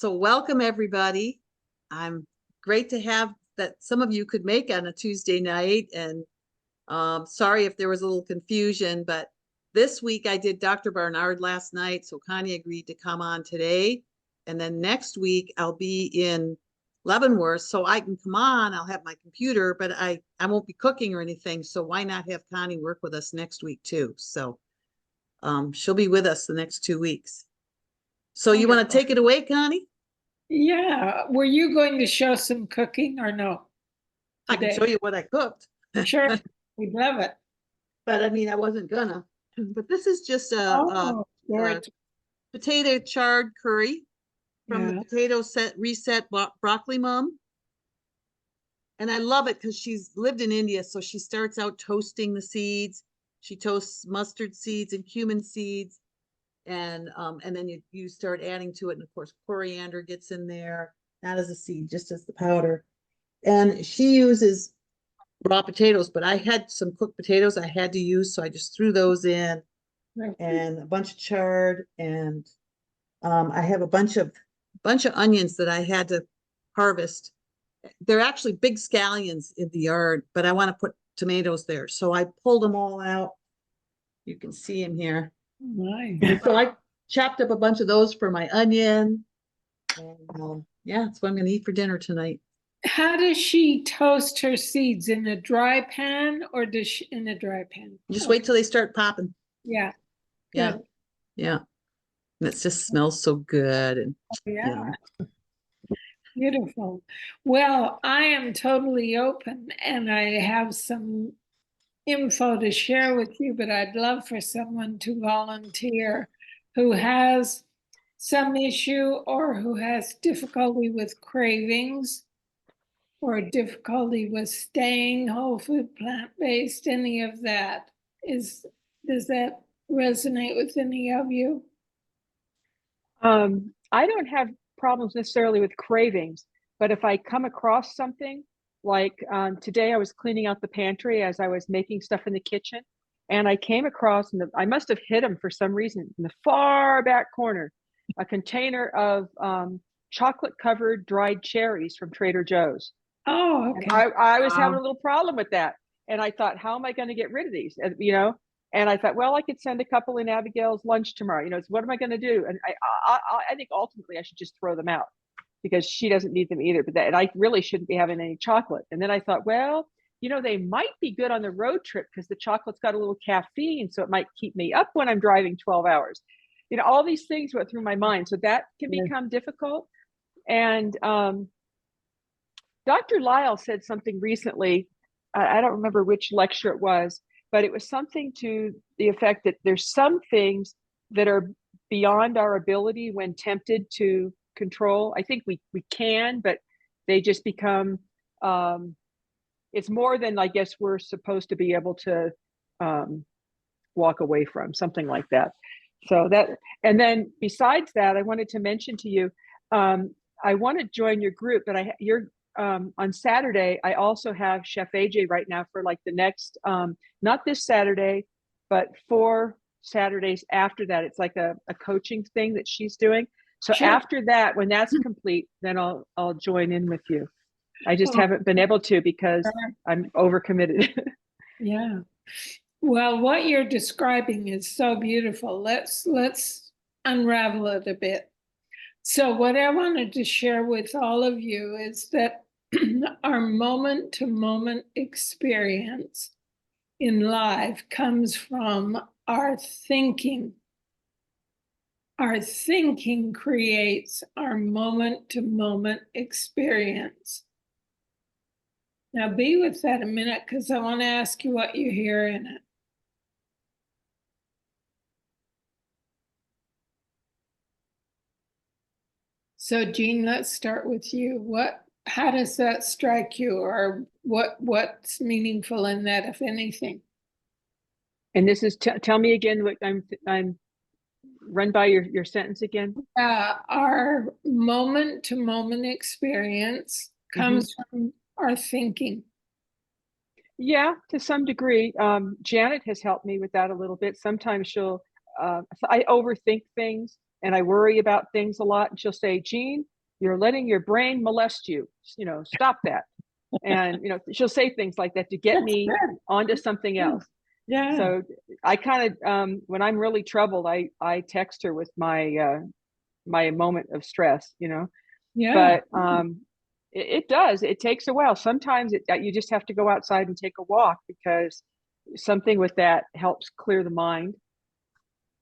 So welcome everybody. I'm great to have that some of you could make on a Tuesday night, and sorry if there was a little confusion, but this week I did Dr. Barnard last night, so Connie agreed to come on today. And then next week I'll be in Leavenworth, so I can come on. I'll have my computer, but I won't be cooking or anything. So why not have Connie work with us next week too? So she'll be with us the next 2 weeks. So you want to take it away, Connie? Yeah. Were you going to show some cooking or no? I can show you what I cooked. Sure. We'd love it. But I mean, I wasn't gonna. But this is just a potato chard curry from the Potato Set Reset Broccoli Mom. And I love it because she's lived in India. So she starts out toasting the seeds. She toasts mustard seeds and cumin seeds. And then you start adding to it. And of course, coriander gets in there, not as a seed, just as the powder. And she uses raw potatoes, but I had some cooked potatoes I had to use, so I just threw those in, and a bunch of chard, and I have a bunch of onions that I had to harvest. They're actually big scallions in the yard, but I want to put tomatoes there, so I pulled them all out. You can see them here. Nice. So I chopped up a bunch of those for my onion, and yeah, that's what I'm going to eat for dinner tonight. How does she toast her seeds, in a dry pan or does she in a dry pan? Just wait till they start popping. Yeah. Yeah. Yeah. And it just smells so good. And yeah. Beautiful. Well, I am totally open and I have some info to share with you, but I'd love for someone to volunteer who has some issue or who has difficulty with cravings or difficulty with staying whole food, plant-based, any of that. Does that resonate with any of you? I don't have problems necessarily with cravings, but if I come across something like today, I was cleaning out the pantry as I was making stuff in the kitchen, and I came across, I must have hit them for some reason, in the far back corner, a container of chocolate covered dried cherries from Trader Joe's. Oh, okay. And I was having a little problem with that. And I thought, how am I going to get rid of these? And I thought, well, I could send a couple in Abigail's lunch tomorrow. What am I going to do? And I think ultimately I should just throw them out because she doesn't need them either. And I really shouldn't be having any chocolate. And then I thought, well, they might be good on the road trip because the chocolate's got a little caffeine, so it might keep me up when I'm driving 12 hours. All these things went through my mind. So that can become difficult. And Dr. Lyle said something recently. I don't remember which lecture it was, but it was something to the effect that there's some things that are beyond our ability when tempted to control. I think we can, but they just become, it's more than I guess we're supposed to be able to walk away from, something like that. So that, and then besides that, I wanted to mention to you, I want to join your group, but you're on Saturday, I also have Chef AJ right now for like the next, not this Saturday, but 4 Saturdays after that. It's like a coaching thing that she's doing. So after that, when that's complete, then I'll join in with you. I just haven't been able to because I'm overcommitted. Yeah. Well, what you're describing is so beautiful. Let's unravel it a bit. So what I wanted to share with all of you is that our moment-to-moment experience in life comes from our thinking. Our thinking creates our moment-to-moment experience. Now be with that a minute because I want to ask you what you hear in it. So Jean, let's start with you. How does that strike you, or what's meaningful in that, if anything? And this is, tell me again what I'm run by your sentence again. Our moment-to-moment experience comes from our thinking. Yeah, to some degree. Janet has helped me with that a little bit. Sometimes I overthink things and I worry about things a lot. And she'll say, Jean, you're letting your brain molest you, stop that. And, she'll say things like that to get me onto something else. Yeah. So I kind of, when I'm really troubled, I text her with my moment of stress, Yeah. but it does, it takes a while. Sometimes you just have to go outside and take a walk, because something with that helps clear the mind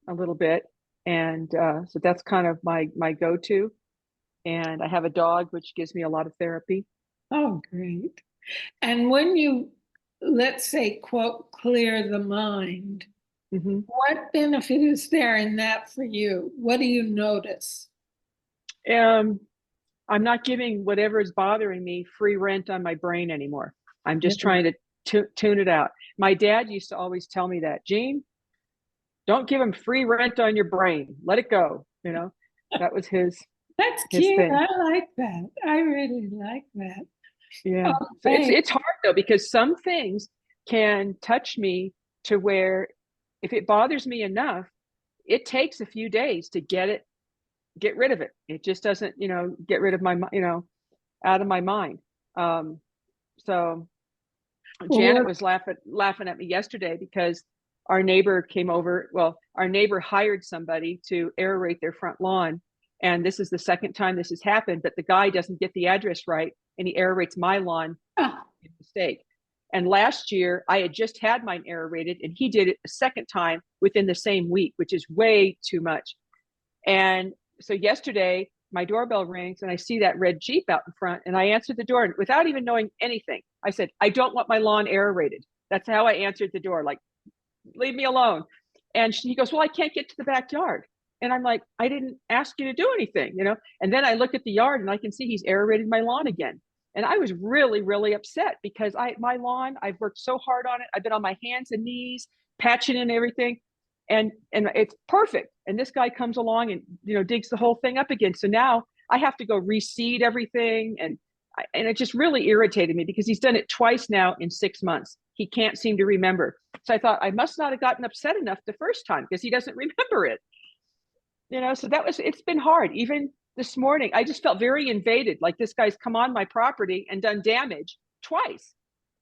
a little bit. And so that's kind of my go-to. And I have a dog, which gives me a lot of therapy. Oh, great. And when you, let's say, quote, clear the mind, what benefit is there in that for you? What do you notice? I'm not giving whatever is bothering me free rent on my brain anymore. I'm just trying to tune it out. My dad used to always tell me that, Jean, don't give him free rent on your brain. Let it go. That was his. That's his cute. thing. I like that. I really like that. Yeah. So it's hard though, because some things can touch me to where if it bothers me enough, it takes a few days to get rid of it. It just doesn't, get rid of my, out of my mind. So Janet was laughing at me yesterday because our neighbor came over. Well, our neighbor hired somebody to aerate their front lawn. And this is the second time this has happened, but the guy doesn't get the address right, and he aerates my lawn by mistake. And last year I had just had mine aerated, and he did it a second time within the same week, which is way too much. And so yesterday my doorbell rings and I see that red Jeep out in front, and I answered the door without even knowing anything. I said, I don't want my lawn aerated. That's how I answered the door. Like, leave me alone. And he goes, well, I can't get to the backyard. And I'm like, I didn't ask you to do anything, And then I look at the yard and I can see he's aerated my lawn again. And I was really, really upset because my lawn, I've worked so hard on it. I've been on my hands and knees, patching and everything. And it's perfect. And this guy comes along and, digs the whole thing up again. So now I have to go reseed everything. And it just really irritated me because he's done it twice now in 6 months. He can't seem to remember. So I thought I must not have gotten upset enough the first time because he doesn't remember it. So it's been hard. Even this morning, I just felt very invaded. Like this guy's come on my property and done damage twice.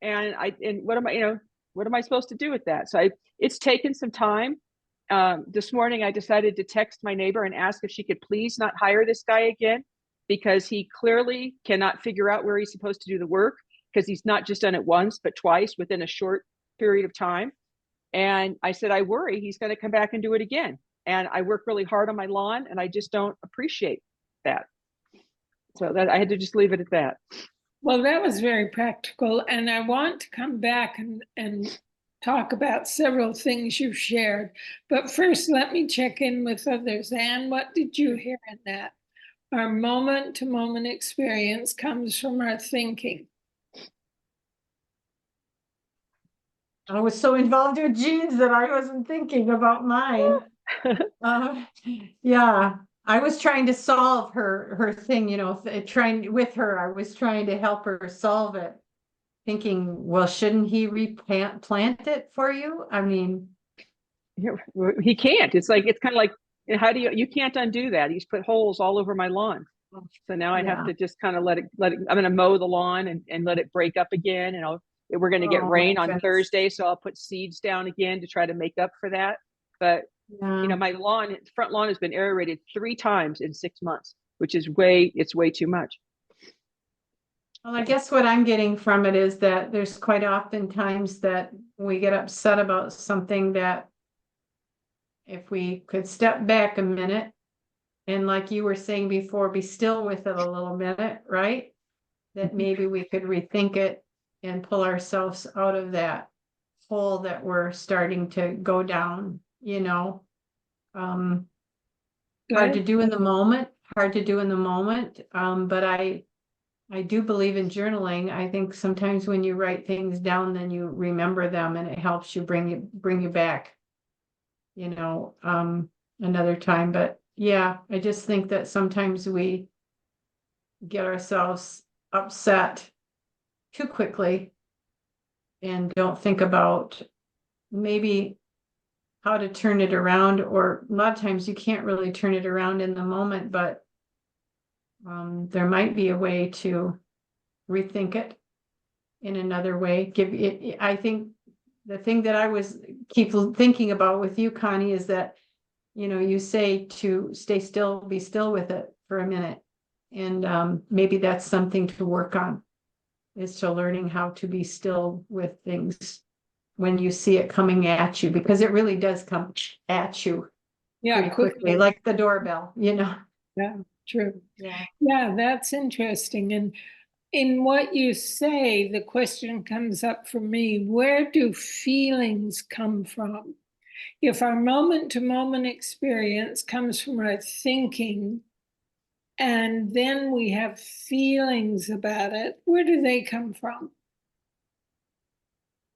And what am I supposed to do with that? So it's taken some time. This morning, I decided to text my neighbor and ask if she could please not hire this guy again, because he clearly cannot figure out where he's supposed to do the work, because he's not just done it once, but twice within a short period of time. And I said, I worry he's going to come back and do it again. And I work really hard on my lawn, and I just don't appreciate that. So that I had to just leave it at that. Well, that was very practical. And I want to come back and talk about several things you've shared. But first, let me check in with others. Anne, what did you hear in that? Our moment-to-moment experience comes from our thinking. I was so involved with Jean's that I wasn't thinking about mine. Yeah, I was trying to solve her thing, trying with her. I was trying to help her solve it, thinking, well, shouldn't he replant it for you? I mean, he can't. It's kind of like, how do you can't undo that. He's put holes all over my lawn. So now I have to just kind of let it. I'm going to mow the lawn and let it break up again. And we're going to get rain on Thursday, so I'll put seeds down again to try to make up for that. But my front lawn has been aerated 3 times in 6 months, which is way too much. Well, I guess what I'm getting from it is that there's quite often times that we get upset about something that if we could step back a minute and, like you were saying before, be still with it a little minute, right? That maybe we could rethink it and pull ourselves out of that hole that we're starting to go down, hard to do in the moment, but I do believe in journaling. I think sometimes when you write things down, then you remember them and it helps you bring you back, another time. But yeah, I just think that sometimes we get ourselves upset too quickly and don't think about maybe how to turn it around, or a lot of times you can't really turn it around in the moment, but there might be a way to rethink it in another way. I think the thing that I keep thinking about with you, Connie, is that, you say to stay still, be still with it for a minute. And maybe that's something to work on, is to learning how to be still with things when you see it coming at you, because it really does come at you pretty quickly, like the doorbell, Yeah, true. Yeah. Yeah, that's interesting. And in what you say, the question comes up for me, where do feelings come from? If our moment-to-moment experience comes from our thinking, and then we have feelings about it, where do they come from?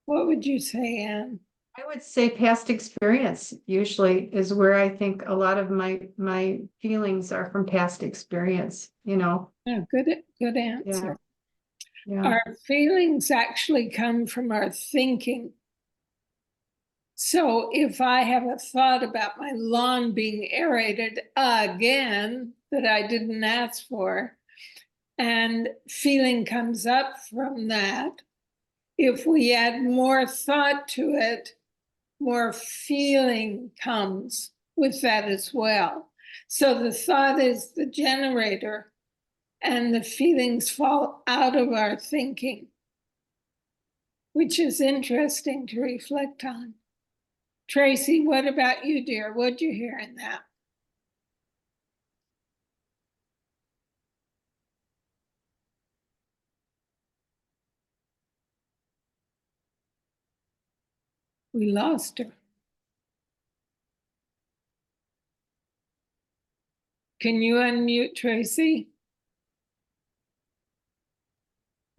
What would you say, Anne? I would say past experience usually is where I think a lot of my feelings are from past experience, Yeah, good answer. Yeah. Our feelings actually come from our thinking. So if I have a thought about my lawn being aerated again that I didn't ask for, and feeling comes up from that, if we add more thought to it, more feeling comes with that as well. So the thought is the generator, and the feelings fall out of our thinking, which is interesting to reflect on. Tracy, what about you, dear? What'd you hear in that? We lost her. Can you unmute Tracy?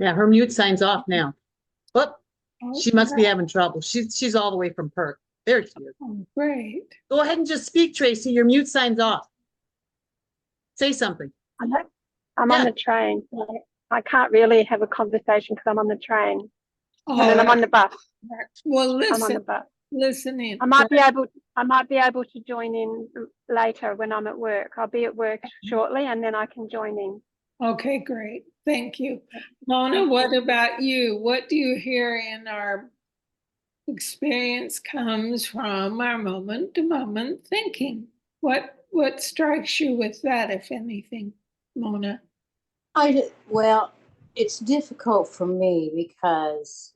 Yeah, her mute sign's off now. Whoop, Oh, she must be having trouble. She's all the way from Perth. There she is. oh, great. Go ahead and just speak, Tracy. Your mute sign's off. Say something. I'm Yeah. on the train. So I can't really have a conversation because I'm on the train. Oh, And then I'm on the bus. well, I'm on the listen, bus. listen in. I might be able to join in later when I'm at work. I'll be at work shortly and then I can join in. Okay, great. Thank you. Mona, what about you? What do you hear in our experience comes from our moment-to-moment thinking? What strikes you with that, if anything, Mona? Well, it's difficult for me because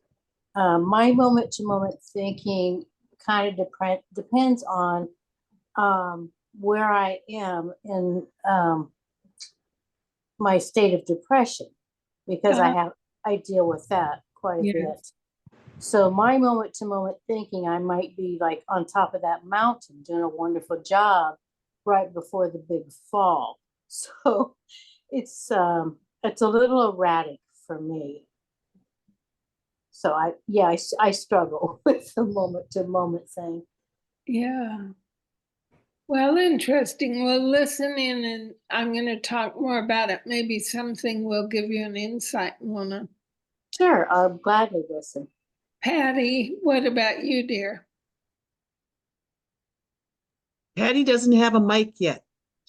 my moment to moment thinking kind of depends on where I am in my state of depression, because I deal with that quite a bit. So my moment to moment thinking, I might be like on top of that mountain doing a wonderful job right before the big fall. So it's a little erratic for me. So I struggle with the moment to moment thing. Yeah. Well, interesting. Well, listen in, and I'm going to talk more about it. Maybe something will give you an insight, Mona. Sure, I'll gladly listen. Patty, what about you, dear? Patty doesn't have a mic yet.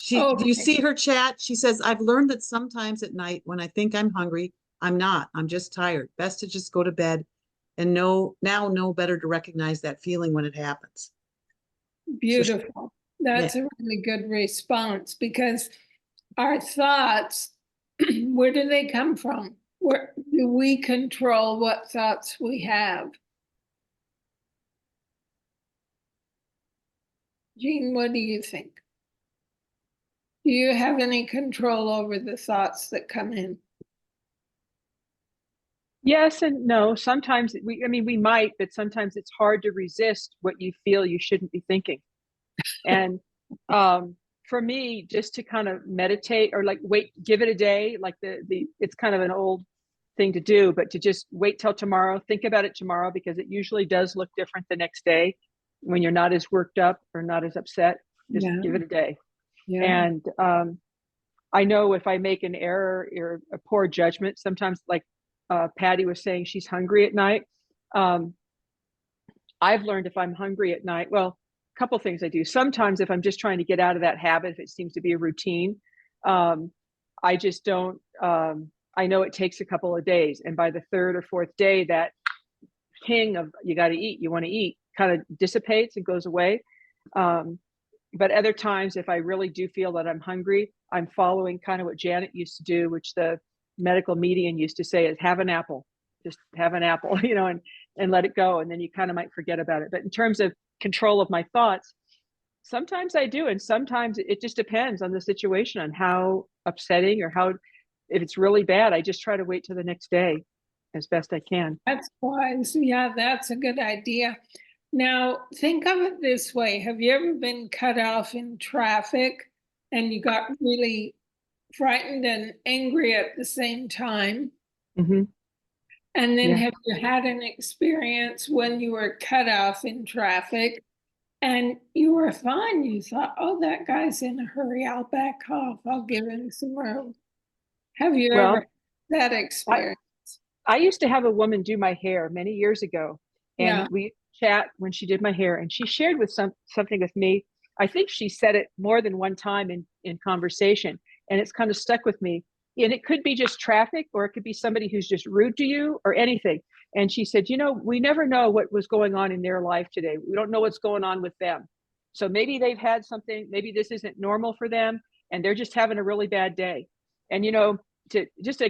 Do you Okay. see her chat? She says, I've learned that sometimes at night when I think I'm hungry, I'm not. I'm just tired. Best to just go to bed and know better to recognize that feeling when it happens. Beautiful. That's a really good response, because our thoughts, where do they come from? Where do we control what thoughts we have? Jean, what do you think? Do you have any control over the thoughts that come in? Yes and no. Sometimes we might, but sometimes it's hard to resist what you feel you shouldn't be thinking. And for me, just to kind of meditate or like give it a day, like it's kind of an old thing to do, but to just wait till tomorrow, think about it tomorrow, because it usually does look different the next day when you're not as worked up or not as upset. Just give it a day. And I know if I make an error or a poor judgment, sometimes, like Patty was saying, she's hungry at night. I've learned if I'm hungry at night, well, a couple things I do. Sometimes if I'm just trying to get out of that habit, if it seems to be a routine, I just don't, I know it takes a couple of days. And by the third or fourth day, that ping of you got to eat, you want to eat kind of dissipates and goes away. But other times, if I really do feel that I'm hungry, I'm following kind of what Janet used to do, which the medical median used to say is have an apple, just have an apple, you know, and let it go. And then you kind of might forget about it. But in terms of control of my thoughts, sometimes I do. And sometimes it just depends on the situation, on how upsetting or how, if it's really bad, I just try to wait till the next day as best I can. That's wise. Yeah, that's a good idea. Now, think of it this way. Have you ever been cut off in traffic and you got really frightened and angry at the same time? Mm-hmm. And then Yeah. have you had an experience when you were cut off in traffic and you were fine? You thought, oh, that guy's in a hurry. I'll back off. I'll give him some room. Have you Well, ever had that experience? I used to have a woman do my hair many years ago, and Yeah. we chat when she did my hair, and she shared with something with me. I think she said it more than one time in conversation, and it's kind of stuck with me. And it could be just traffic, or it could be somebody who's just rude to you or anything. And she said, you know, we never know what was going on in their life today. We don't know what's going on with them. So maybe they've had something, maybe this isn't normal for them, and they're just having a really bad day. And, you know, to just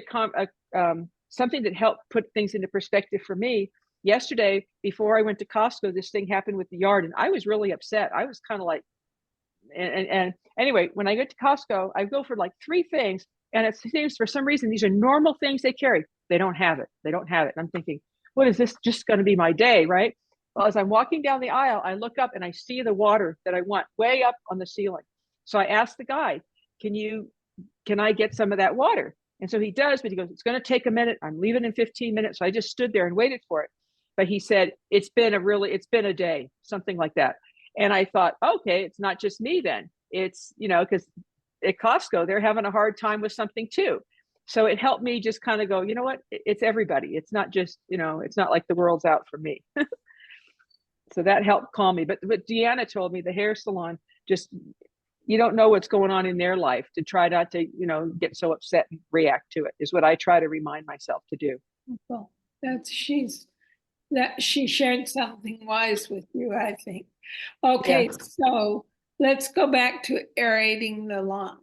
something that helped put things into perspective for me. Yesterday, before I went to Costco, this thing happened with the yard, and I was really upset. I was kind of like, and anyway, when I get to Costco, I go for like 3 things, and it seems for some reason these are normal things they carry. They don't have it. They don't have it. And I'm thinking, what is this just going to be my day, right? Well, as I'm walking down the aisle, I look up and I see the water that I want way up on the ceiling. So I asked the guy, can I get some of that water? And so he does, but he goes, it's going to take a minute. I'm leaving in 15 minutes. So I just stood there and waited for it. But he said, it's been a day, something like that. And I thought, okay, it's not just me then. It's, you know, because at Costco, they're having a hard time with something too. So it helped me just kind of go, you know what, it's everybody. It's not just, you know, it's not like the world's out for me. So that helped calm me. But Deanna told me the hair salon, just, you don't know what's going on in their life, to try not to, you know, get so upset and react to it is what I try to remind myself to do. Well, she shared something wise with you, I think. Okay, yeah. So let's go back to aerating the lawn,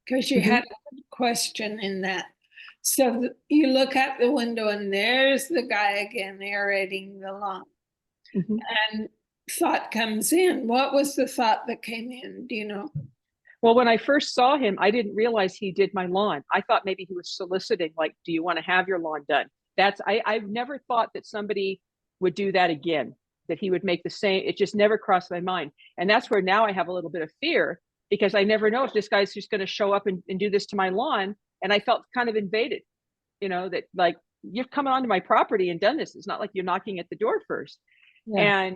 because you had a question in that. So you look out the window and there's the guy again aerating the lawn. And thought comes in. What was the thought that came in? Do you know? Well, when I first saw him, I didn't realize he did my lawn. I thought maybe he was soliciting, like, do you want to have your lawn done? I've never thought that somebody would do that again, that he would make the same. It just never crossed my mind. And that's where now I have a little bit of fear, because I never know if this guy's just going to show up and do this to my lawn. And I felt kind of invaded, you know, that like, you've come onto my property and done this. It's not like you're knocking at the door first. Yeah.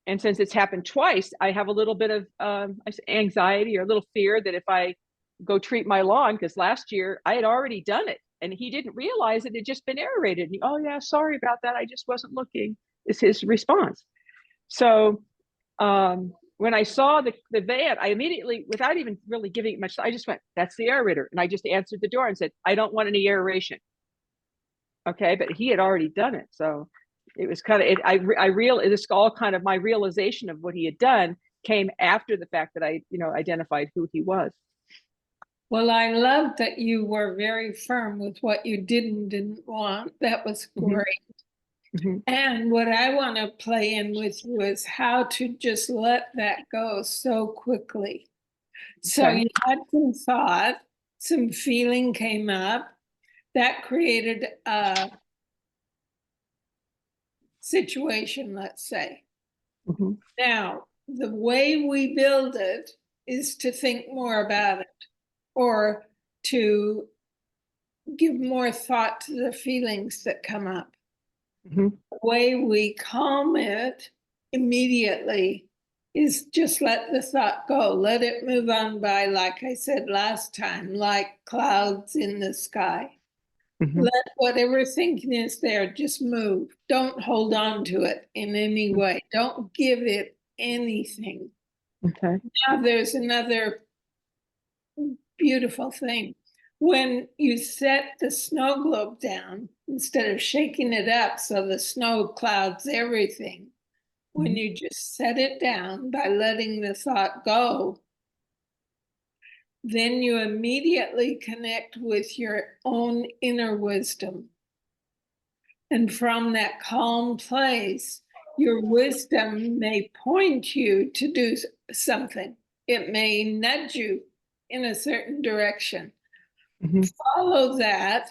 And since it's happened twice, I have a little bit of anxiety or a little fear that if I go treat my lawn, because last year I had already done it and he didn't realize it had just been aerated. And he, oh yeah, sorry about that. I just wasn't looking, is his response. So when I saw the van, I immediately, without even really giving it much, I just went, that's the aerator. And I just answered the door and said, I don't want any aeration. Okay, but he had already done it. So it was kind of, it was all kind of my realization of what he had done came after the fact that I, you know, identified who he was. Well, I love that you were very firm with what you didn't want. That was great. And what I want to play in with you is how to just let that go so quickly. So you had some thought, some feeling came up that created a situation, let's say. Now, the way we build it is to think more about it, or to give more thought to the feelings that come up. The way we calm it immediately is just let the thought go, let it move on by, like I said last time, like clouds in the sky. Let whatever thinking is there just move. Don't hold on to it in any way. Don't give it anything. Now there's another beautiful thing. When you set the snow globe down, instead of shaking it up so the snow clouds everything, when you just set it down by letting the thought go, then you immediately connect with your own inner wisdom. And from that calm place, your wisdom may point you to do something. It may nudge you in a certain direction. Follow that,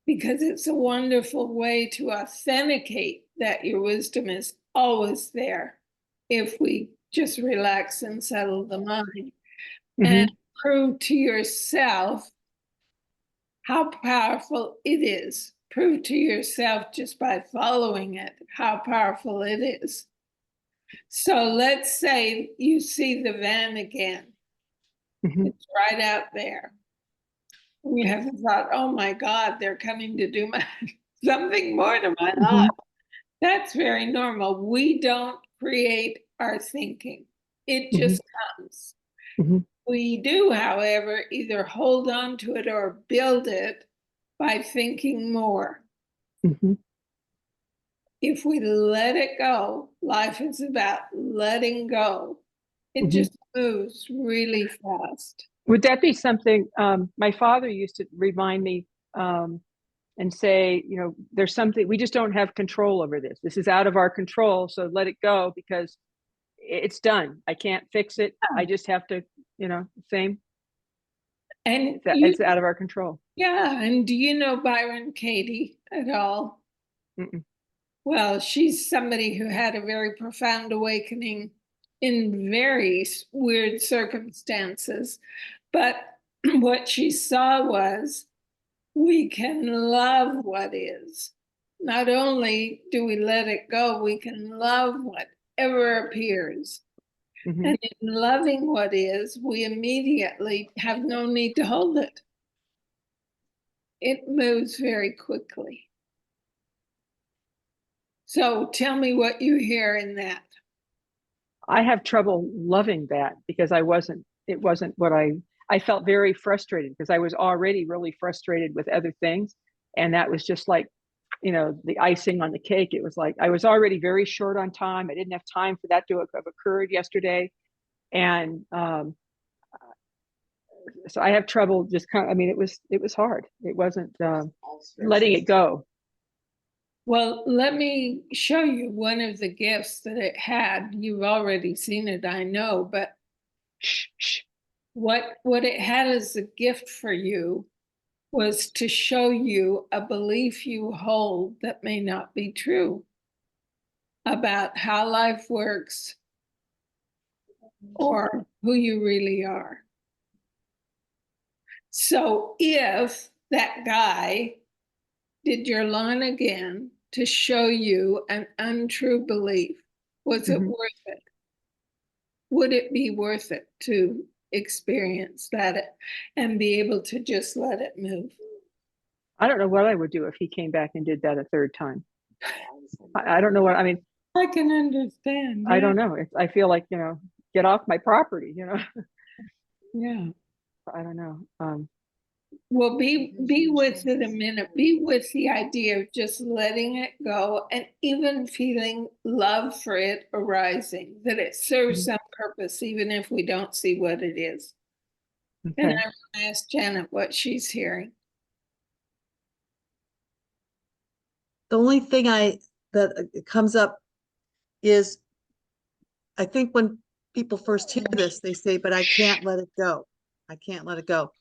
because it's a wonderful way to authenticate that your wisdom is always there if we just relax and settle the mind. And prove to yourself how powerful it is. Prove to yourself just by following it how powerful it is. So let's say you see the van again. It's right out there. And you have the thought, oh my God, they're coming to do something more to my life. That's very normal. We don't create our thinking. It just comes. We do, however, either hold on to it or build it by thinking more. If we let it go, life is about letting go. It just moves really fast. Would that be something, my father used to remind me and say, you know, there's something, we just don't have control over this. This is out of our control. So let it go because it's done. I can't fix it. I just have to, you know, same. And it's out of our control. Yeah. And do you know Byron Katie at all? Well, she's somebody who had a very profound awakening in very weird circumstances. But what she saw was, we can love what is. Not only do we let it go, we can love whatever appears. And in loving what is, we immediately have no need to hold it. It moves very quickly. So tell me what you hear in that. I have trouble loving that because it wasn't what I felt very frustrated because I was already really frustrated with other things. And that was just like, you know, the icing on the cake. It was like, I was already very short on time. I didn't have time for that to have occurred yesterday. And so I have trouble just kind of, I mean, it was hard. It wasn't letting it go. Well, let me show you one of the gifts that it had. You've already seen it, I know, but what it had as a gift for you was to show you a belief you hold that may not be true about how life works or who you really are. So if that guy did your lawn again to show you an untrue belief, was it worth it? Would it be worth it to experience that and be able to just let it move? I don't know what I would do if he came back and did that a third time. I don't know what, I mean. I can understand. I don't know. I feel like, you know, get off my property, you know? Yeah. I don't know. Well, be with it a minute. Be with the idea of just letting it go and even feeling love for it arising, that it serves some purpose, even if we don't see what it is. Okay. And I want to ask Janet what she's hearing. The only thing that comes up is, I think when people first hear this, they say, but I can't let it go. I can't let it go.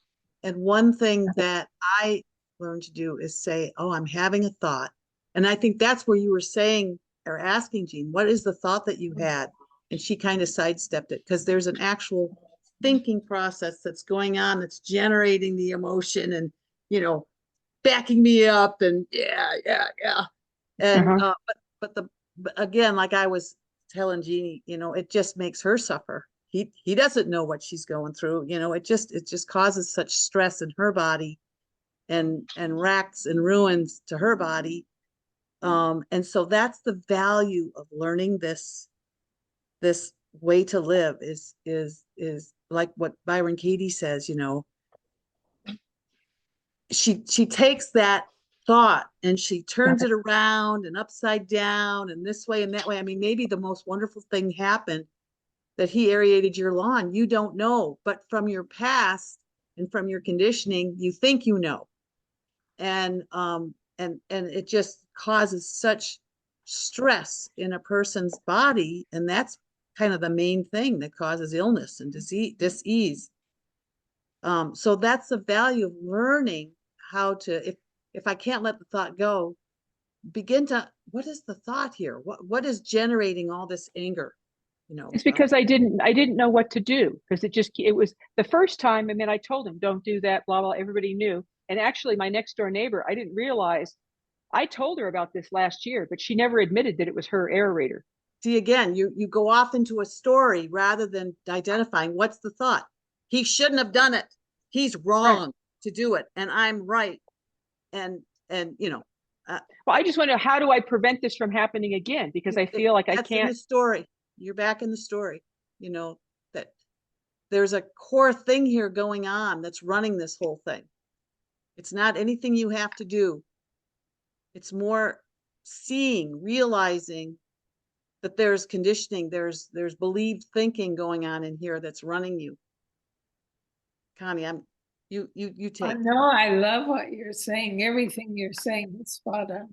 And one thing that I learned to do is say, oh, I'm having a thought. And I think that's where you were saying or asking Jean, what is the thought that you had? And she kind of sidestepped it because there's an actual thinking process that's going on that's generating the emotion and, you know, backing me up and yeah. And but again, like I was telling Jeannie, you know, it just makes her suffer. He doesn't know what she's going through, you know. It just causes such stress in her body and racks and ruins to her body. And so that's the value of learning this way to live is like what Byron Katie says, you know, she takes that thought and she turns it around and upside down and this way and that way. I mean, maybe the most wonderful thing happened, that he aerated your lawn. You don't know, but from your past and from your conditioning, you think you know. And it just causes such stress in a person's body, and that's kind of the main thing that causes illness and disease. So that's the value of learning how to, if I can't let the thought go, begin to, what is the thought here? What is generating all this anger? You know, It's because I didn't know what to do, because it was the first time. I mean, I told him, don't do that, blah, blah. Everybody knew. And actually my next door neighbor, I didn't realize, I told her about this last year, but she never admitted that it was her aerator. See, again, you go off into a story rather than identifying what's the thought. He shouldn't have done it. He's wrong to do it, and I'm right. And you know, well, I just wonder, how do I prevent this from happening again? Because I feel like I that's in can't. the story. You're back in the story. You know that there's a core thing here going on that's running this whole thing. It's not anything you have to do. It's more seeing, realizing that there's conditioning, there's believed thinking going on in here that's running you. Connie, you take. I know, I love what you're saying. Everything you're saying is spot on.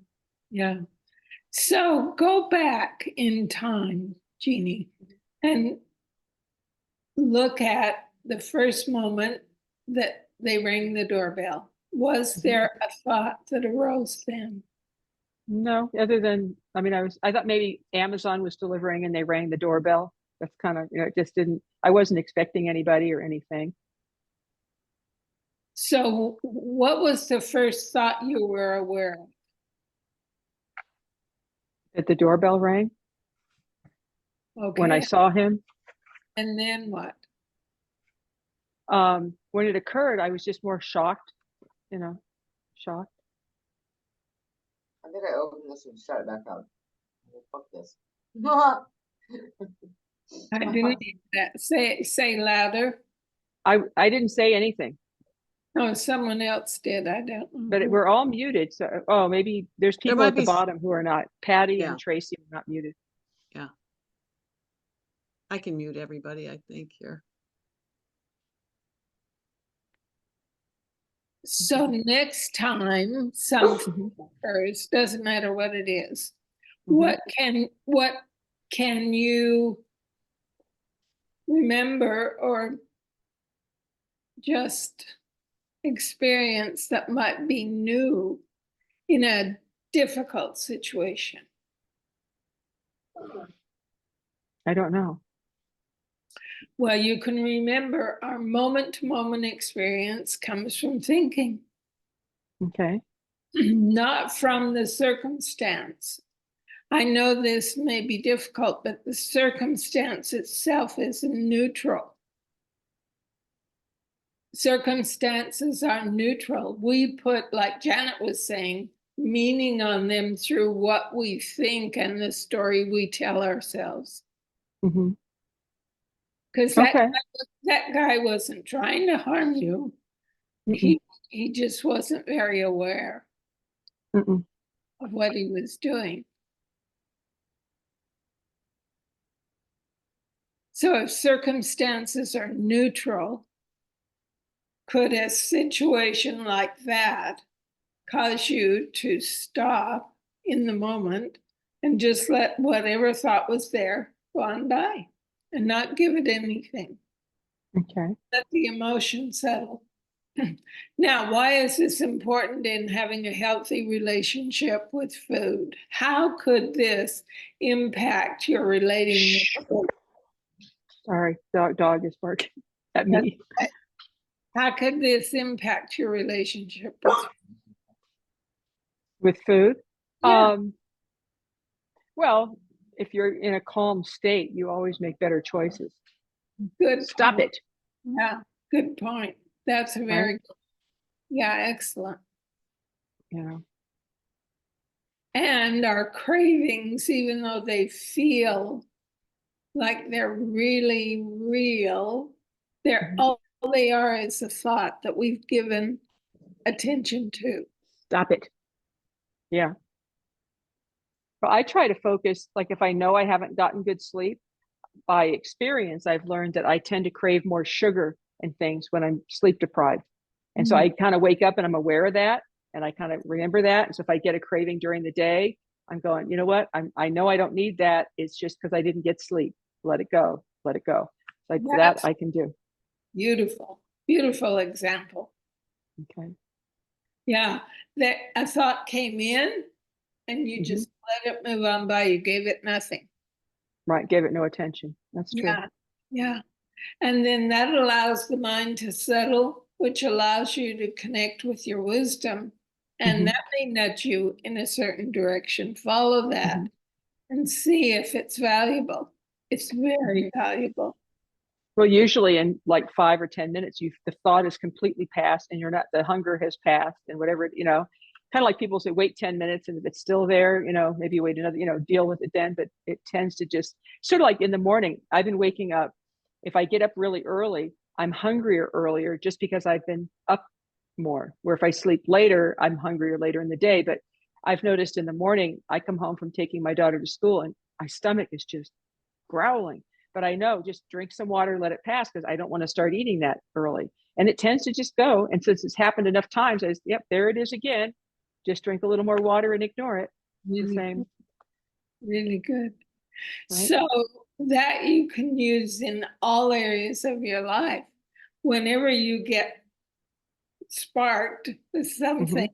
Yeah. So go back in time, Jeannie, and look at the first moment that they rang the doorbell. Was there a thought that arose then? No, other than, I mean, I thought maybe Amazon was delivering and they rang the doorbell. That's kind of, you know, it just didn't, I wasn't expecting anybody or anything. So what was the first thought you were aware of? That the doorbell rang Okay. when I saw him. And then what? When it occurred, I was just more shocked, you know, shocked. I think I opened this and shut it back up. Fuck this. I didn't need that. Say louder. I didn't say anything. No, someone else did. I don't know. But we're all muted. So, maybe there's people might at the be bottom who are not. Patty Yeah. and Tracy are not muted. Yeah. I can mute everybody, I think, here. So next time something occurs, doesn't matter what it is, what can you remember or just experience that might be new in a difficult situation? I don't know. Well, you can remember our moment-to-moment experience comes from thinking. Okay. Not from the circumstance. I know this may be difficult, but the circumstance itself is neutral. Circumstances are neutral. We put, like Janet was saying, meaning on them through what we think and the story we tell ourselves. Because that guy wasn't trying to harm you. He just wasn't very aware of what he was doing. So if circumstances are neutral, could a situation like that cause you to stop in the moment and just let whatever thought was there go on by and not give it anything? Okay. Let the emotion settle. Now, why is this important in having a healthy relationship with food? How could this impact your relating with food? Sorry, dog is barking at me. How could this impact your relationship With food? Yeah. Well, if you're in a calm state, you always make better choices. Good. Stop point. it. Yeah, good point. That's a very good. Yeah, excellent. You know. And our cravings, even though they feel like they're really real, They're all they are is a thought that we've given attention to. Stop it. Yeah. But I try to focus, like if I know I haven't gotten good sleep, by experience, I've learned that I tend to crave more sugar and things when I'm sleep deprived. And so I kind of wake up and I'm aware of that. And I kind of remember that. And so if I get a craving during the day, I'm going, you know what? I know I don't need that. It's just because I didn't get sleep. Let it go. Let it go. Like that I can do. Beautiful, beautiful example. Okay. Yeah, that a thought came in and you just let it move on by. You gave it nothing. Right. Gave it no attention. That's true. Yeah, yeah. And then that allows the mind to settle, which allows you to connect with your wisdom. And that may nudge you in a certain direction. Follow that and see if it's valuable. It's very valuable. Well, usually in like 5 or 10 minutes, the thought is completely passed and the hunger has passed and whatever, kind of like people say, wait 10 minutes and if it's still there, maybe wait another, deal with it then, but it tends to just sort of like in the morning, I've been waking up. If I get up really early, I'm hungrier earlier just because I've been up more, where if I sleep later, I'm hungrier later in the day. But I've noticed in the morning, I come home from taking my daughter to school and my stomach is just growling. But I know just drink some water, let it pass because I don't want to start eating that early. And it tends to just go. And since it's happened enough times, yep, there it is again. Just drink a little more water and ignore it. It's the same. Really good. Right? So that you can use in all areas of your life. Whenever you get sparked with something,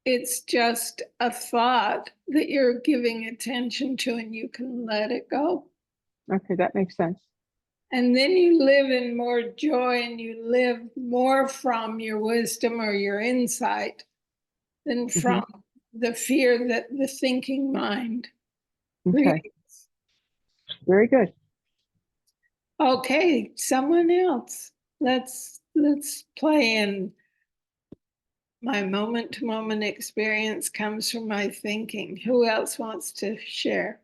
it's just a thought that you're giving attention to and you can let it go. Okay, that makes sense. And then you live in more joy and you live more from your wisdom or your insight than from the fear that the thinking mind creates. Very good. Okay, someone else. Let's play in my moment to moment experience comes from my thinking. Who else wants to share?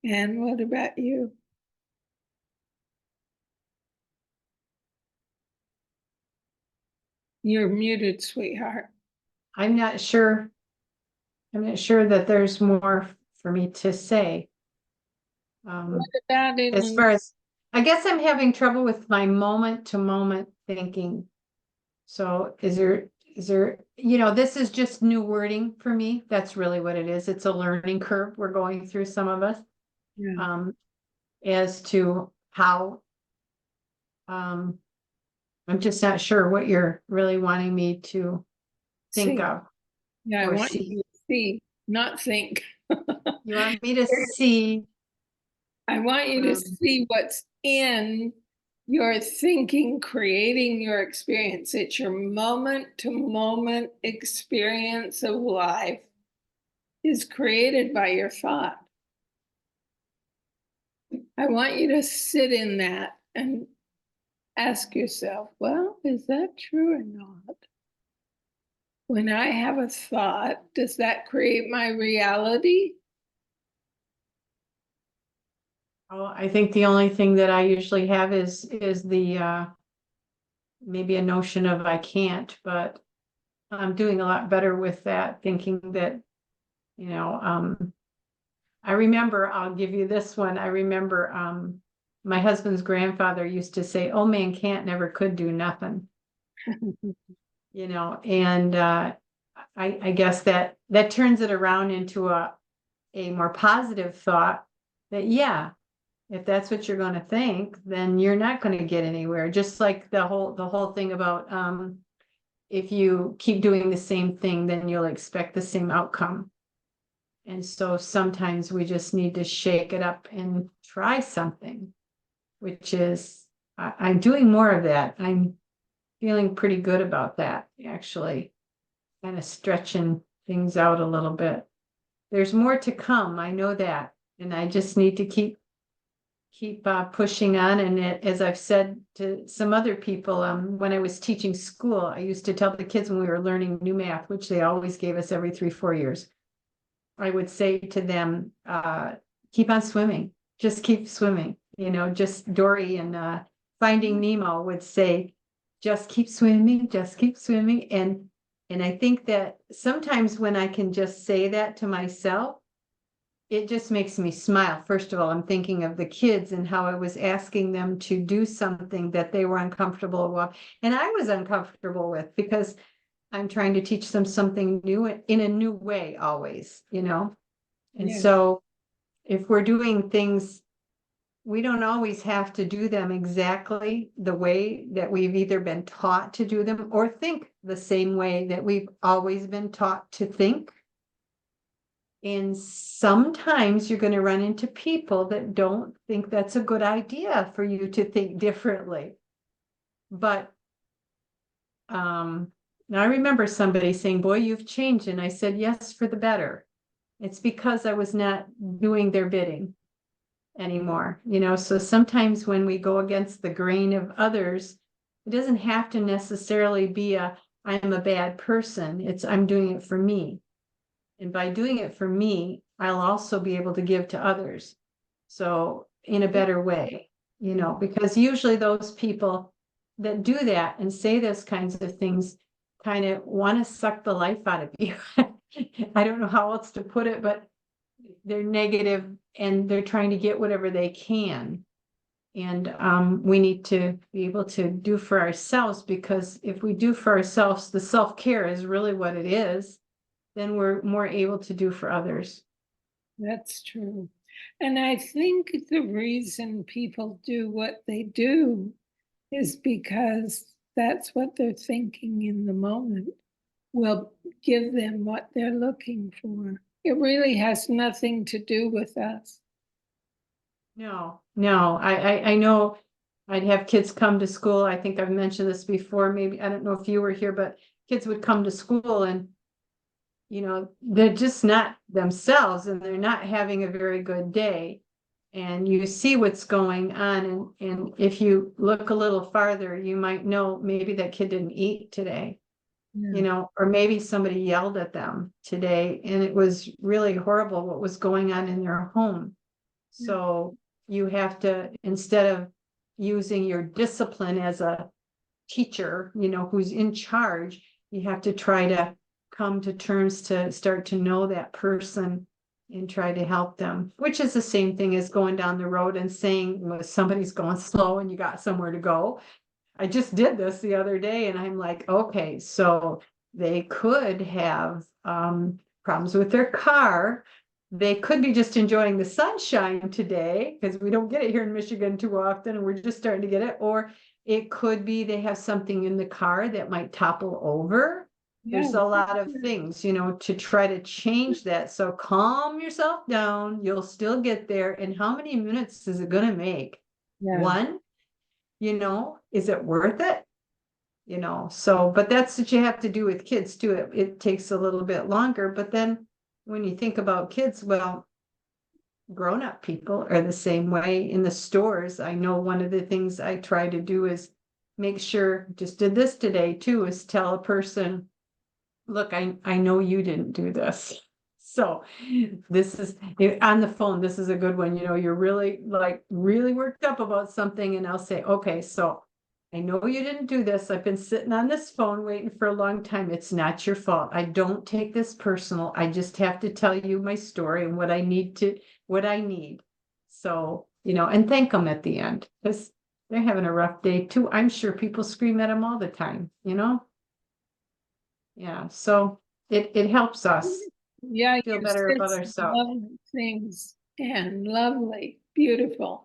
And what about you? You're muted, sweetheart. I'm not sure that there's more for me to say. What about it? As far as, I guess I'm having trouble with my moment to moment thinking. So is there, this is just new wording for me. That's really what it is. It's a learning curve we're going through, some of us. As to how, I'm just not sure what you're really wanting me to think of. Yeah, I or want see. you to see, not think. You want me to see? I want you to see what's in your thinking, creating your experience. It's your moment to moment experience of life is created by your thought. I want you to sit in that and ask yourself, well, is that true or not? When I have a thought, does that create my reality? Oh, I think the only thing that I usually have is the maybe a notion of I can't, but I'm doing a lot better with that, thinking that, I remember, I'll give you this one. I remember my husband's grandfather used to say, "Oh man can't, never could do nothing." And I guess that turns it around into a more positive thought that, yeah, if that's what you're going to think, then you're not going to get anywhere. Just like the whole thing about if you keep doing the same thing, then you'll expect the same outcome. And so sometimes we just need to shake it up and try something, which is, I'm doing more of that. I'm feeling pretty good about that, actually, kind of stretching things out a little bit. There's more to come. I know that. And I just need to keep pushing on. And as I've said to some other people, when I was teaching school, I used to tell the kids when we were learning new math, which they always gave us every 3-4 years, I would say to them, keep on swimming, just keep swimming, just Dory and Finding Nemo would say, just keep swimming, just keep swimming. And I think that sometimes when I can just say that to myself, it just makes me smile. First of all, I'm thinking of the kids and how I was asking them to do something that they were uncomfortable with, and I was uncomfortable with, because I'm trying to teach them something new in a new way always, And Yeah. so if we're doing things, we don't always have to do them exactly the way that we've either been taught to do them or think the same way that we've always been taught to think. And sometimes you're going to run into people that don't think that's a good idea for you to think differently. But now I remember somebody saying, boy, you've changed. And I said, yes, for the better. It's because I was not doing their bidding anymore. So sometimes when we go against the grain of others, it doesn't have to necessarily be I'm a bad person. It's I'm doing it for me. And by doing it for me, I'll also be able to give to others. So in a better way, because usually those people that do that and say those kinds of things kind of want to suck the life out of you. I don't know how else to put it, but they're negative and they're trying to get whatever they can. And we need to be able to do for ourselves, because if we do for ourselves, the self-care is really what it is, then we're more able to do for others. That's true. And I think the reason people do what they do is because that's what they're thinking in the moment will give them what they're looking for. It really has nothing to do with us. No, I know I'd have kids come to school. I think I've mentioned this before. Maybe, I don't know if you were here, but kids would come to school and they're just not themselves and they're not having a very good day. And you see what's going on. And if you look a little farther, you might know maybe that kid didn't eat today, or maybe somebody yelled at them today. And it was really horrible what was going on in their home. So you have to, instead of using your discipline as a teacher, who's in charge, you have to try to come to terms to start to know that person and try to help them, which is the same thing as going down the road and saying, well, somebody's going slow and you got somewhere to go. I just did this the other day and I'm like, okay, so they could have problems with their car. They could be just enjoying the sunshine today because we don't get it here in Michigan too often and we're just starting to get it. Or it could be they have something in the car that might topple over. There's a lot of things, to try to change that. So calm yourself down. You'll still get there. And how many minutes is it going to make? One, is it worth it? So, but that's what you have to do with kids too. It takes a little bit longer, but then when you think about kids, well, grown-up people are the same way in the stores. I know one of the things I try to do is make sure, just did this today too, is tell a person, look, I know you didn't do this. So this is on the phone. This is a good one. You're really worked up about something. And I'll say, okay, so I know you didn't do this. I've been sitting on this phone waiting for a long time. It's not your fault. I don't take this personal. I just have to tell you my story and what I need. So, and thank them at the end because they're having a rough day too. I'm sure people scream at them all the time, Yeah, so it helps us feel better about ourselves. Things and lovely, beautiful.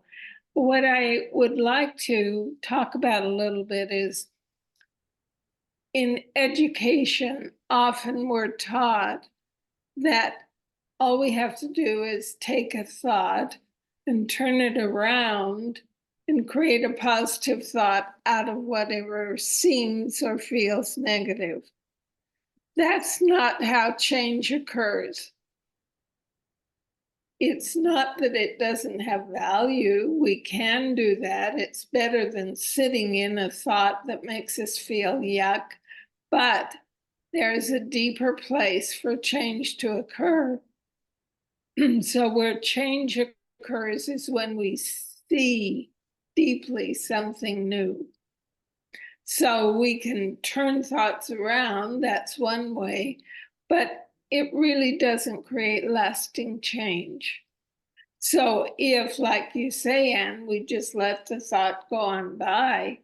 What I would like to talk about a little bit is in education, often we're taught that all we have to do is take a thought and turn it around and create a positive thought out of whatever seems or feels negative. That's not how change occurs. It's not that it doesn't have value. We can do that. It's better than sitting in a thought that makes us feel yuck. But there's a deeper place for change to occur. So where change occurs is when we see deeply something new. So we can turn thoughts around, that's one way, but it really doesn't create lasting change. So if, like you say, Anne, we just let the thought go on by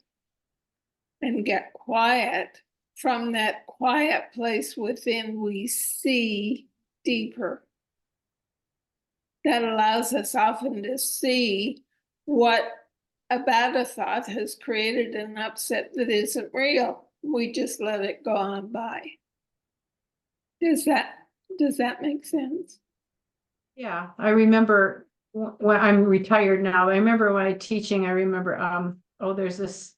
and get quiet, from that quiet place within, we see deeper. That allows us often to see what about a thought has created an upset that isn't real. We just let it go on by. Does that make sense? Yeah, I remember when I'm retired now. I remember when I teaching, I remember, there's this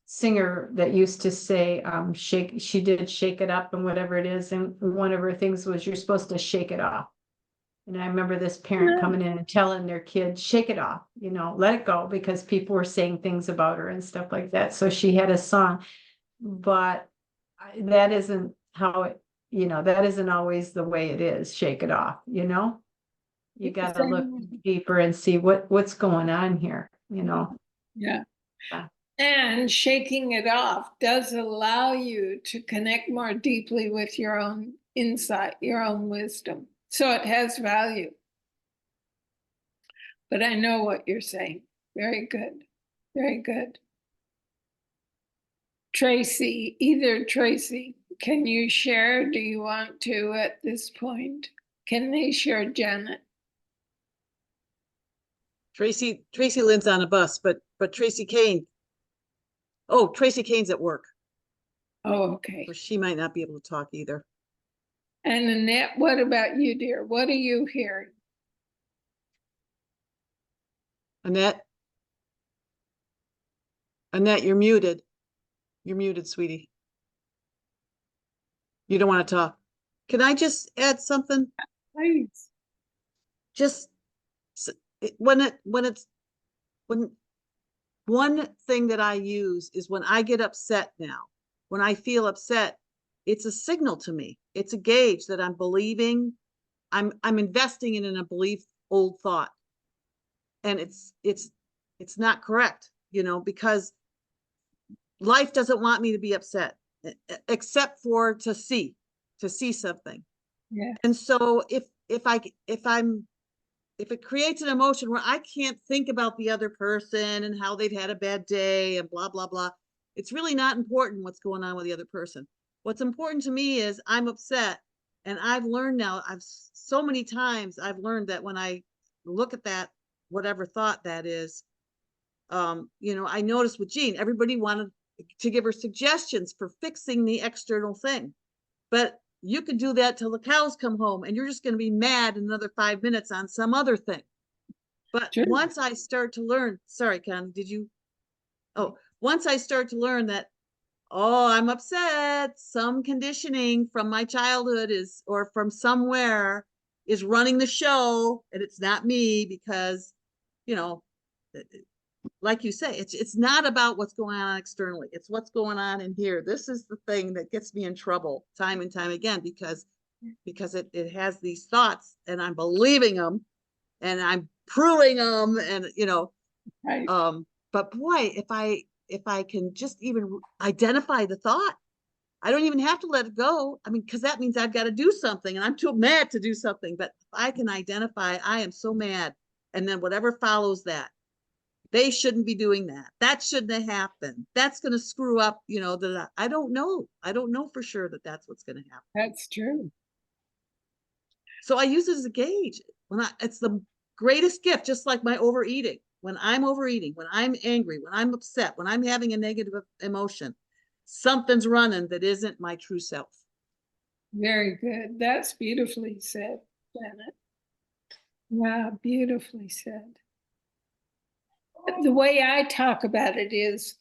singer that used to say, she did Shake It Up and whatever it is. And one of her things was you're supposed to shake it off. And I remember this parent coming in and telling their kid, shake it off, let it go, because people were saying things about her and stuff like that. So she had a song, but that isn't how it, that isn't always the way it is. Shake it off, you got to look deeper and see what's going on here, Yeah. Yeah. And shaking it off does allow you to connect more deeply with your own insight, your own wisdom. So it has value. But I know what you're saying. Very good. Very good. Tracy, can you share? Do you want to at this point? Can they share, Janet? Tracy Lynn's on a bus, but Tracy Kane's at work. Oh, okay. Or she might not be able to talk either. And Annette, what about you, dear? What are you hearing? Annette, you're muted. You're muted, sweetie. You don't want to talk. Can I just add something? Please. Just when one thing that I use is when I get upset now, when I feel upset, it's a signal to me. It's a gauge that I'm believing, I'm investing in a belief, old thought. And it's not correct, because life doesn't want me to be upset, except for to see something. Yeah. And so if it creates an emotion where I can't think about the other person and how they've had a bad day and blah, blah, blah, it's really not important what's going on with the other person. What's important to me is I'm upset. And I've learned now, so many times I've learned that when I look at that, whatever thought that is, I noticed with Jean, everybody wanted to give her suggestions for fixing the external thing. But you could do that till the cows come home and you're just going to be mad in another 5 minutes on some other thing. But Sure. once I start to learn, sorry, Connie, once I start to learn that, I'm upset, some conditioning from my childhood or from somewhere is running the show, and it's not me, because, like you say, it's not about what's going on externally. It's what's going on in here. This is the thing that gets me in trouble time and time again, because it has these thoughts and I'm believing them and I'm proving them, and Right. but boy, if I can just even identify the thought, I don't even have to let it go. I mean, because that means I've got to do something and I'm too mad to do something. But if I can identify, I am so mad, and then whatever follows that, they shouldn't be doing that. That shouldn't have happened. That's going to screw up, that I don't know. I don't know for sure that that's what's going to happen. That's true. So I use it as a gauge. It's the greatest gift, just like my overeating. When I'm overeating, when I'm angry, when I'm upset, when I'm having a negative emotion, something's running that isn't my true self. Very good. That's beautifully said, Janet. Yeah, beautifully said. The way I talk about it is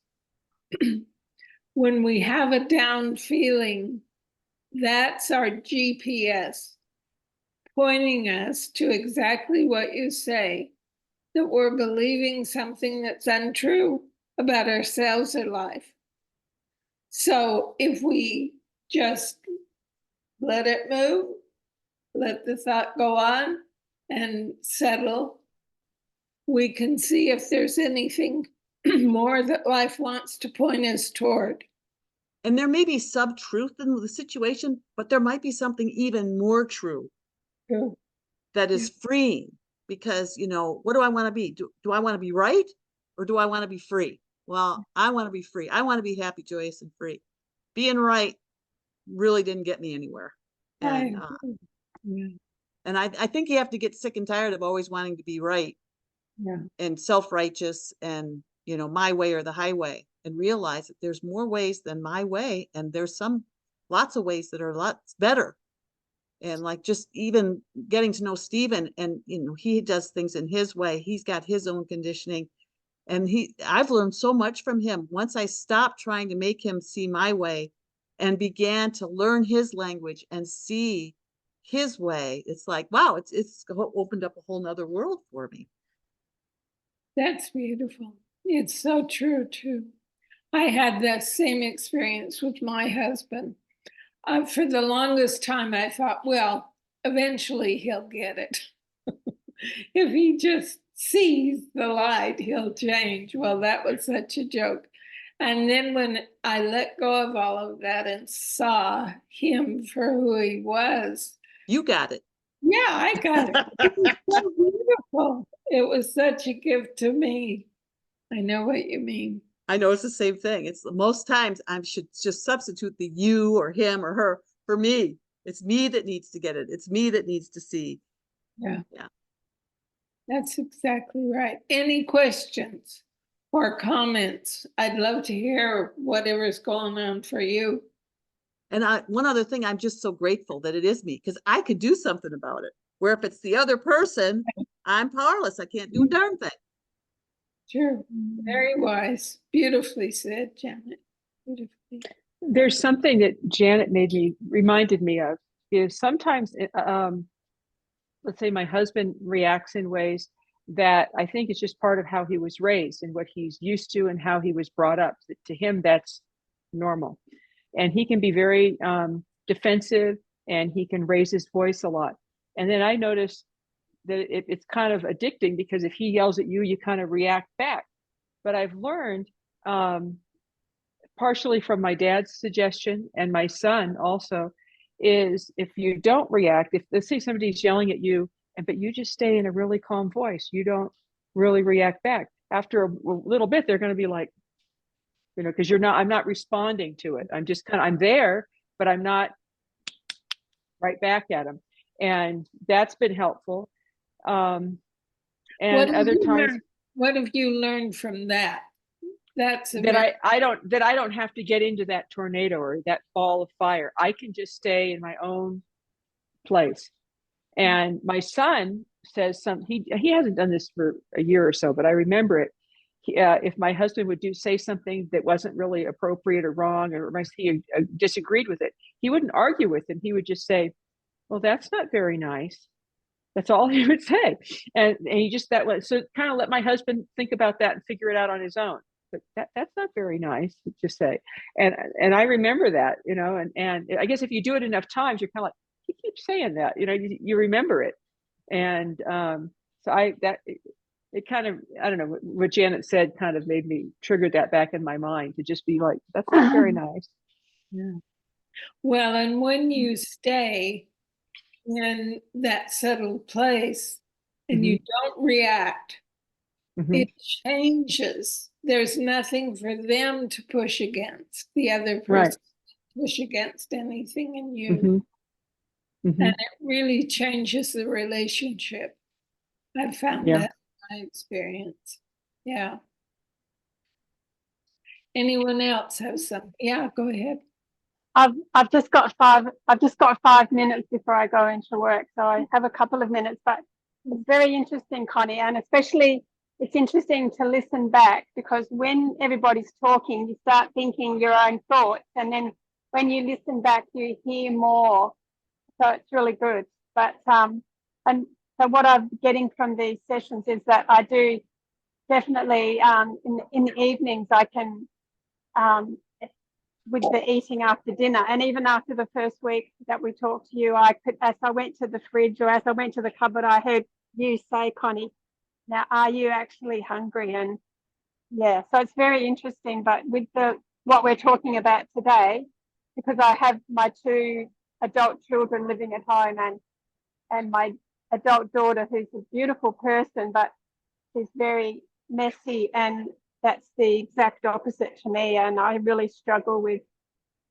when we have a down feeling, that's our GPS pointing us to exactly what you say, that we're believing something that's untrue about ourselves or life. So if we just let it move, let the thought go on, and settle, we can see if there's anything more that life wants to point us toward. And there may be sub-truth in the situation, but there might be something even more true True. that is freeing. Because, you know, what do I want to be? Do I want to be right, or do I want to be free? Well, I want to be free. I want to be happy, joyous, and free. Being right really didn't get me anywhere. And and I think you have to get sick and tired of always wanting to be right, and self-righteous, and, you know, my way or the highway, and realize that there's more ways than my way, and there's lots of ways that are lots better. And like, just even getting to know Stephen, and, you know, he does things in his way. He's got his own conditioning, and I've learned so much from him. Once I stopped trying to make him see my way and began to learn his language and see his way, it's like, wow, it's opened up a whole nother world for me. That's beautiful. It's so true too. I had that same experience with my husband. For the longest time, I thought, well, eventually he'll get it. If he just sees the light, he'll change. Well, that was such a joke. And then when I let go of all of that and saw him for who he was. You got it. Yeah, I got it. It was so beautiful. It was such a gift to me. I know what you mean. I know it's the same thing. It's most times I should just substitute the you or him or her for me. It's me that needs to get it. It's me that needs to see. Yeah. Yeah. That's exactly right. Any questions or comments? I'd love to hear whatever's going on for you. And one other thing, I'm just so grateful that it is me, because I could do something about it. Where if it's the other person, I'm powerless. I can't do a darn thing. Sure. Very wise. Beautifully said, Janet. Beautifully. There's something that Janet reminded me of, is sometimes, let's say my husband reacts in ways that I think is just part of how he was raised and what he's used to and how he was brought up. To him, that's normal. And he can be very defensive, and he can raise his voice a lot. And then I noticed that it's kind of addicting, because if he yells at you, you kind of react back. But I've learned, partially from my dad's suggestion and my son also, is if you don't react, if let's say somebody's yelling at you, but you just stay in a really calm voice, you don't really react back. After a little bit, they're going to be like, you know, because I'm not responding to it. I'm just I'm there, but I'm not right back at them. And that's been helpful. And other times, what have you learned from that? That's that I don't have to get into that tornado or that ball of fire. I can just stay in my own place. And my son says he hasn't done this for a year or so, but I remember it. If my husband would say something that wasn't really appropriate or wrong, or he disagreed with it, he wouldn't argue with him. He would just say, well, that's not very nice. That's all he would say. And he just, so kind of let my husband think about that and figure it out on his own. But that's not very nice to just say. And I remember that, you know, and I guess if you do it enough times, you're kind of like, he keeps saying that, you know, you remember it. And so it kind of, I don't know, what Janet said kind of made me trigger that back in my mind, to just be like, that's not very nice. Yeah. Well, and when you stay in that settled place and you don't react, it changes. There's nothing for them to push against, the other person to push against anything in you. And it really changes the relationship. I've found that in my experience. Yeah. Anyone else have some? Yeah, go ahead. I've just got 5 minutes before I go into work, so I have a couple of minutes, but it's very interesting, Connie, and especially it's interesting to listen back, because when everybody's talking, you start thinking your own thoughts, and then when you listen back, you hear more. So it's really good. But and so what I'm getting from these sessions is that I do definitely in the evenings I can with the eating after dinner, and even after the first week that we talked to you, I could, as I went to the fridge or as I went to the cupboard, I heard you say, Connie, now are you actually hungry? And yeah, so it's very interesting. But with what we're talking about today, because I have my 2 adult children living at home and my adult daughter who's a beautiful person, but she's very messy, and that's the exact opposite to me. And I really struggle with,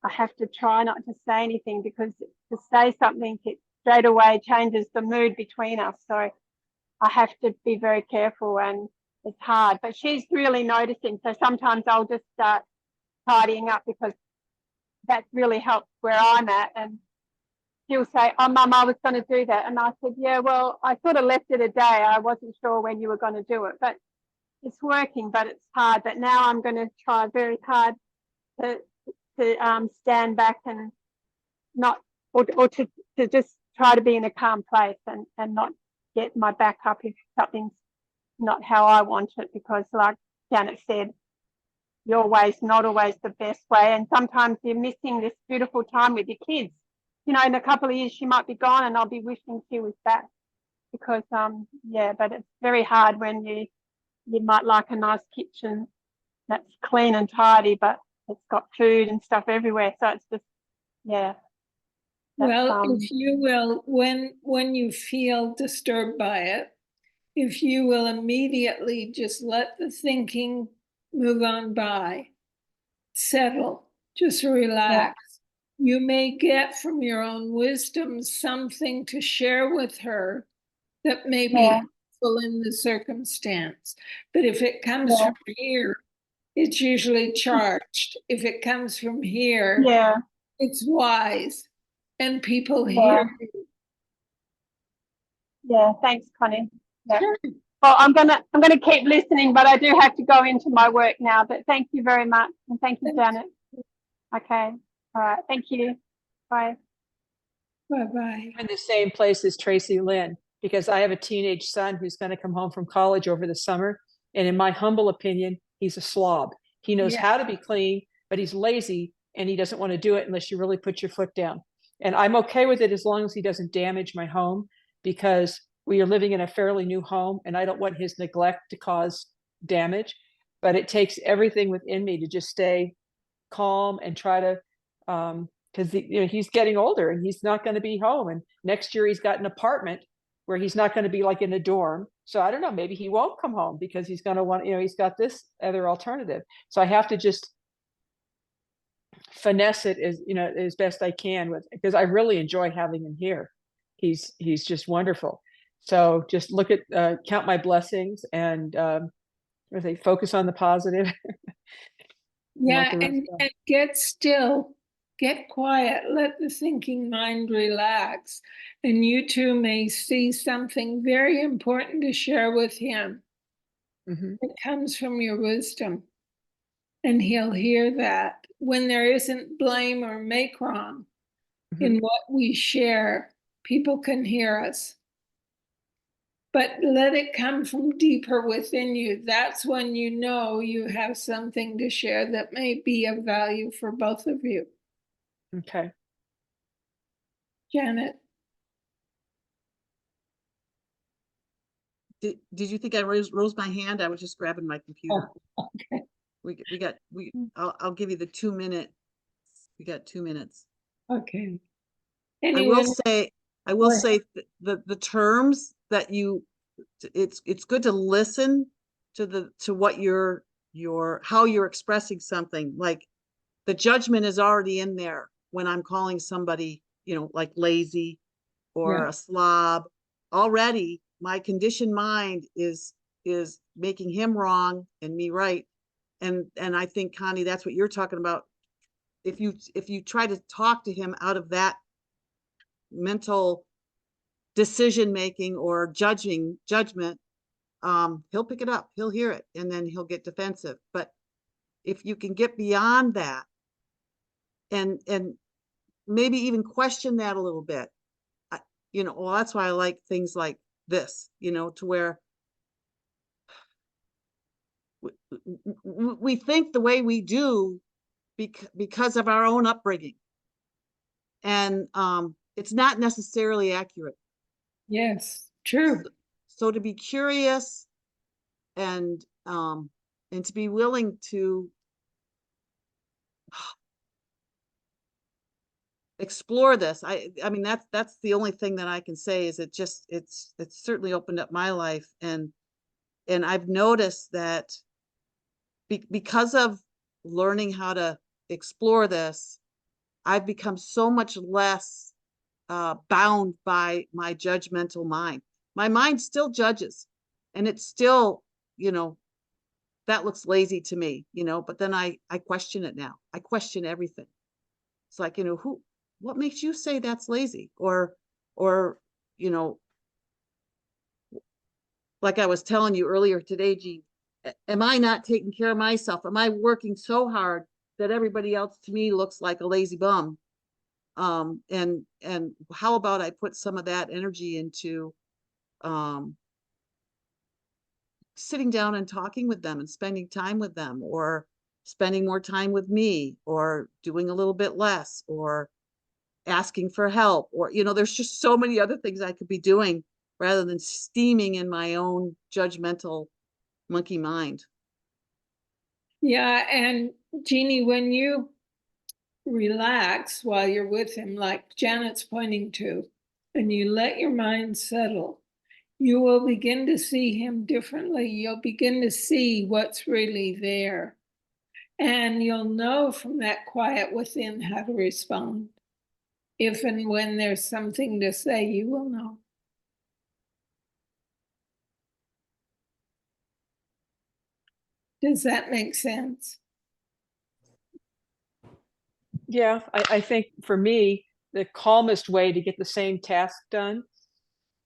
I have to try not to say anything, because to say something, it straight away changes the mood between us. So I have to be very careful, and it's hard, but she's really noticing. So sometimes I'll just start tidying up, because that really helps where I'm at. And she'll say, oh, Mum, I was going to do that. And I said, yeah, well, I sort of left it a day. I wasn't sure when you were going to do it, but it's working, but it's hard. But now I'm going to try very hard to stand back and not, or to just try to be in a calm place and not get my back up if something's not how I want it, because like Janet said, your way's not always the best way. And sometimes you're missing this beautiful time with your kids. You know, in a couple of years, she might be gone and I'll be wishing she was back, because, yeah, but it's very hard when you might like a nice kitchen that's clean and tidy, but it's got food and stuff everywhere. So it's just, yeah. Well, if you will, when you feel disturbed by it, if you will immediately just let the thinking move on by, settle, just relax. Yeah. You may get from your own wisdom something to share with her that may be helpful in the circumstance. But if it comes from here, it's usually charged. If it comes from here, it's wise. And people hear you. Yeah, thanks, Connie. Yeah. Sure. Well, I'm gonna keep listening, but I do have to go into my work now. But thank you very much, and thank you, Janet. Okay, all right, thank you. Bye. Bye-bye. I'm in the same place as Tracy Lynn, because I have a teenage son who's going to come home from college over the summer, and in my humble opinion, he's a slob. He knows how to be clean, but he's lazy, and he doesn't want to do it unless you really put your foot down. And I'm okay with it as long as he doesn't damage my home, because we are living in a fairly new home and I don't want his neglect to cause damage. But it takes everything within me to just stay calm and try to, because he's getting older and he's not going to be home. And next year he's got an apartment where he's not going to be like in a dorm. So I don't know, maybe he won't come home because he's going to want, he's got this other alternative. So I have to just finesse it as best I can, with, because I really enjoy having him here. He's just wonderful. So just look at count my blessings and focus on the positive. Yeah, and get still, get quiet, let the thinking mind relax, and you too may see something very important to share with him. It comes from your wisdom, and he'll hear that. When there isn't blame or make wrong in what we share, people can hear us. But let it come from deeper within you. That's when you know you have something to share that may be of value for both of you. Okay. Janet. Did you think I rose my hand? I was just grabbing my computer. Oh, okay. I'll give you the 2 minute. We got 2 minutes. Okay. Anyone? I will say the terms that it's good to listen to what how you're expressing something. Like the judgment is already in there when I'm calling somebody, like lazy or a slob. Already my conditioned mind is making him wrong and me right. And I think, Connie, that's what you're talking about. If you try to talk to him out of that mental decision making or judgment, he'll pick it up, he'll hear it, and then he'll get defensive. But if you can get beyond that and maybe even question that a little bit, well, that's why I like things like this, to where we think the way we do because of our own upbringing, and it's not necessarily accurate. Yes, true. So to be curious and to be willing to explore this. I mean, that's the only thing that I can say is it's certainly opened up my life. And I've noticed that because of learning how to explore this, I've become so much less bound by my judgmental mind. My mind still judges, and it's still, that looks lazy to me, but then I question it now. I question everything. It's like, what makes you say that's lazy? Or, like I was telling you earlier today, Jean, am I not taking care of myself? Am I working so hard that everybody else to me looks like a lazy bum? And how about I put some of that energy into sitting down and talking with them and spending time with them, or spending more time with me, or doing a little bit less, or asking for help, or there's just so many other things I could be doing rather than steaming in my own judgmental monkey mind. Yeah, and Jeannie, when you relax while you're with him, like Janet's pointing to, and you let your mind settle, you will begin to see him differently. You'll begin to see what's really there. And you'll know from that quiet within how to respond. If and when there's something to say, you will know. Does that make sense? Yeah, I think for me, the calmest way to get the same task done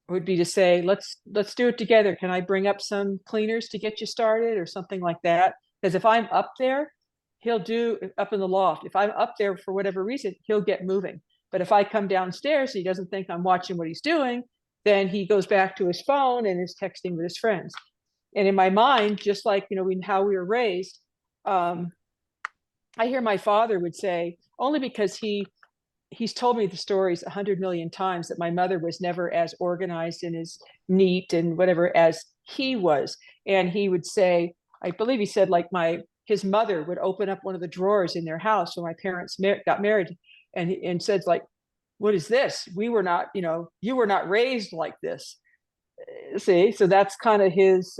would be to say, let's do it together. Can I bring up some cleaners to get you started, or something like that? Because if I'm up there, he'll do up in the loft. If I'm up there for whatever reason, he'll get moving. But if I come downstairs, he doesn't think I'm watching what he's doing, then he goes back to his phone and is texting with his friends. And in my mind, just like, how we were raised, I hear my father would say, only because he's told me the stories 100 million times, that my mother was never as organized and as neat and whatever as he was. And he would say, I believe he said, like, his mother would open up one of the drawers in their house when my parents got married, and said, like, what is this? We were not, you were not raised like this. See, so that's kind of his,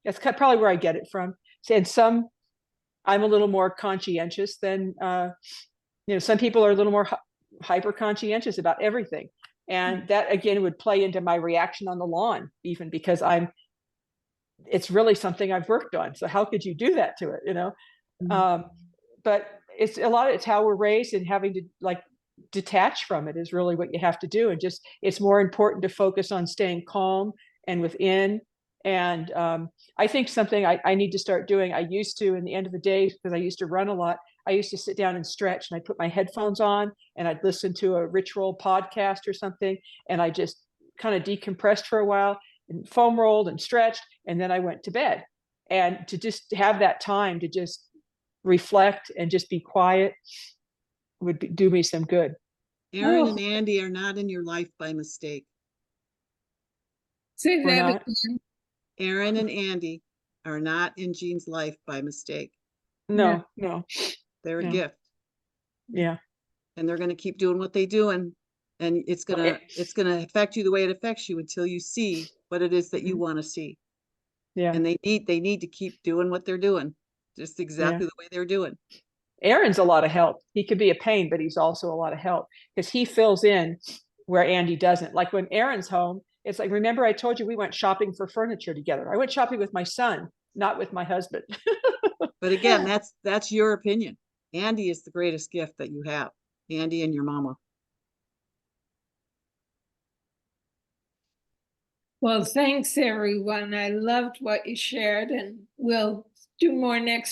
that's probably where I get it from. And I'm a little more conscientious than, some people are a little more hyper conscientious about everything. And that again would play into my reaction on the lawn, even because it's really something I've worked on. So how could you do that to it, but it's how we're raised, and having to detach from it is really what you have to do. And just, it's more important to focus on staying calm and within. And I think something I need to start doing, I used to, in the end of the day, because I used to run a lot, I used to sit down and stretch, and I'd put my headphones on and I'd listen to a ritual podcast or something. And I just kind of decompressed for a while and foam rolled and stretched. And then I went to bed. And to just have that time to just reflect and just be quiet would do me some good. Aaron and Andy are not in your life by mistake. Say that again. Aaron and Andy are not in Jean's life by mistake. No. They're a gift. Yeah. And they're going to keep doing what they do, and it's going to affect you the way it affects you until you see what it is that you want to see. Yeah. And they need to keep doing what they're doing, just exactly the way they're doing. Aaron's a lot of help. He could be a pain, but he's also a lot of help, because he fills in where Andy doesn't. Like when Aaron's home, it's like, remember I told you we went shopping for furniture together. I went shopping with my son, not with my husband. But again, that's your opinion. Andy is the greatest gift that you have. Andy and your mama. Well, thanks everyone. I loved what you shared, and we'll do more next